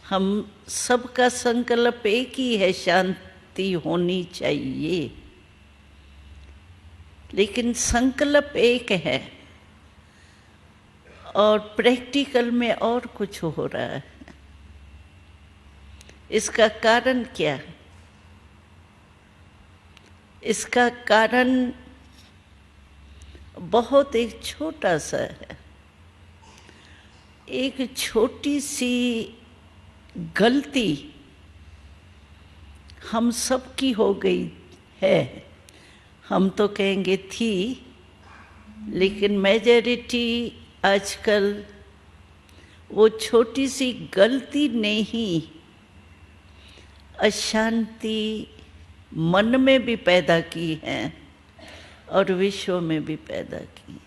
हम सबका संकल्प एक ही है, शांति होनी चाहिए, लेकिन संकल्प एक है और प्रैक्टिकल में और कुछ हो रहा है। इसका कारण क्या है? इसका कारण बहुत एक छोटा सा है। एक छोटी सी गलती हम सब की हो गई है। हम तो कहेंगे थी, लेकिन मेजॉरिटी आजकल वो छोटी सी गलती ने ही अशांति मन में भी पैदा की है और विश्व में भी पैदा की।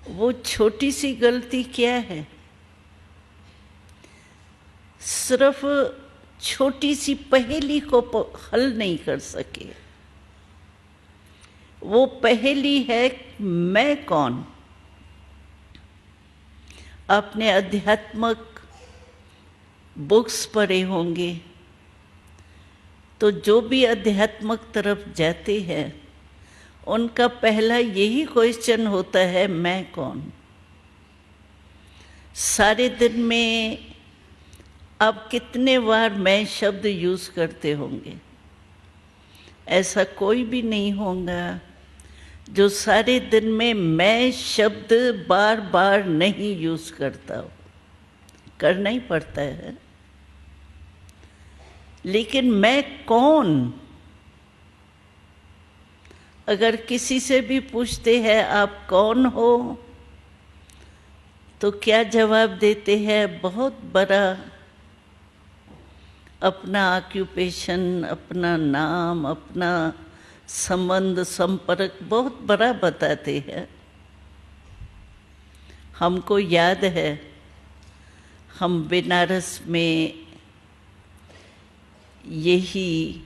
वो छोटी सी गलती क्या है? सिर्फ छोटी सी पहेली को हल नहीं कर सके। वो पहेली है, मैं कौन? आपने आध्यात्मिक बुक्स पढ़े होंगे, तो जो भी आध्यात्मिक तरफ जाते हैं उनका पहला यही क्वेश्चन होता है, मैं कौन? सारे दिन में आप कितने बार मैं शब्द यूज़ करते होंगे? ऐसा कोई भी नहीं होगा जो सारे दिन में मैं शब्द बार बार नहीं यूज़ करता हो। करना ही पड़ता है। लेकिन मैं कौन? अगर किसी से भी पूछते हैं आप कौन हो, तो क्या जवाब देते हैं? बहुत बड़ा अपना ऑक्यूपेशन, अपना नाम, अपना संबंध संपर्क बहुत बड़ा बताते हैं। हमको याद है, हम बनारस में यही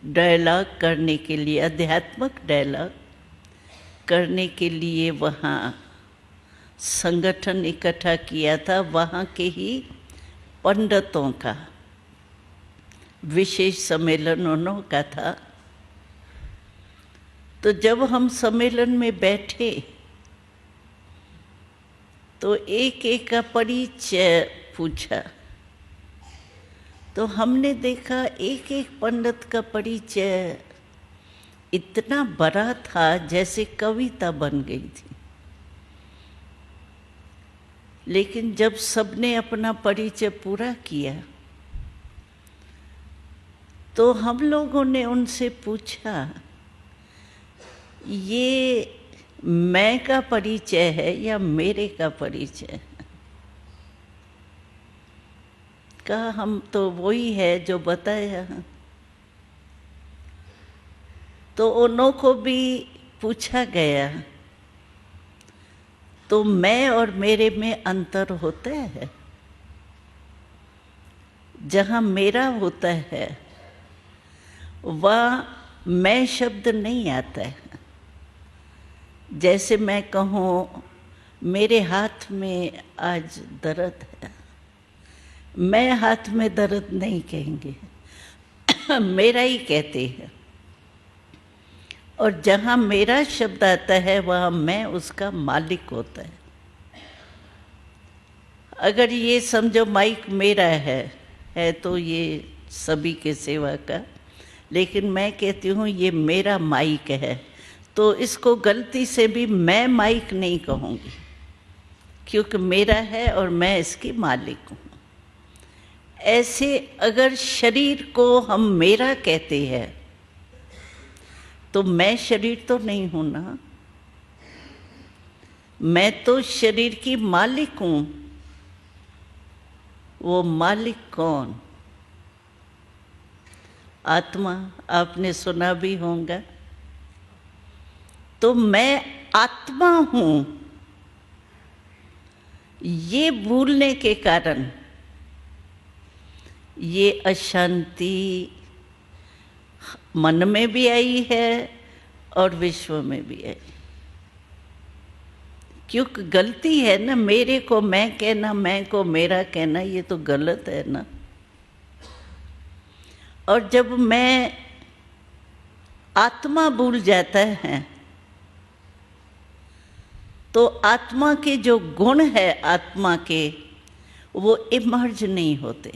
डायलॉग करने के लिए, आध्यात्मिक डायलॉग करने के लिए वहाँ संगठन इकट्ठा किया था। वहाँ के ही पंडितों का विशेष सम्मेलन उन्हों का था। तो जब हम सम्मेलन में बैठे तो एक एक का परिचय पूछा, तो हमने देखा एक एक पंडित का परिचय इतना बड़ा था जैसे कविता बन गई थी। लेकिन जब सबने अपना परिचय पूरा किया तो हम लोगों ने उनसे पूछा, ये मैं का परिचय है या मेरे का परिचय है? कहा हम तो वही है जो बताया। तो उन्हों को भी पूछा गया, तो मैं और मेरे में अंतर होता है? जहाँ मेरा होता है वह मैं शब्द नहीं आता है। जैसे मैं कहूँ मेरे हाथ में आज दर्द है, मैं हाथ में दर्द नहीं कहेंगे, मेरा ही कहते हैं। और जहाँ मेरा शब्द आता है वहाँ मैं उसका मालिक होता है। अगर ये समझो माइक मेरा है तो ये सभी के सेवा का, लेकिन मैं कहती हूँ ये मेरा माइक है, तो इसको गलती से भी मैं माइक नहीं कहूँगी, क्योंकि मेरा है और मैं इसकी मालिक हूँ। ऐसे अगर शरीर को हम मेरा कहते हैं तो मैं शरीर तो नहीं हूँ ना, मैं तो शरीर की मालिक हूँ। वो मालिक कौन? आत्मा। आपने सुना भी होगा। तो मैं आत्मा हूँ, ये भूलने के कारण ये अशांति मन में भी आई है और विश्व में भी आई। क्योंकि गलती है ना, मेरे को मैं कहना, मैं को मेरा कहना, ये तो गलत है ना। और जब मैं आत्मा भूल जाता है तो आत्मा के जो गुण है आत्मा के, वो इमर्ज नहीं होते।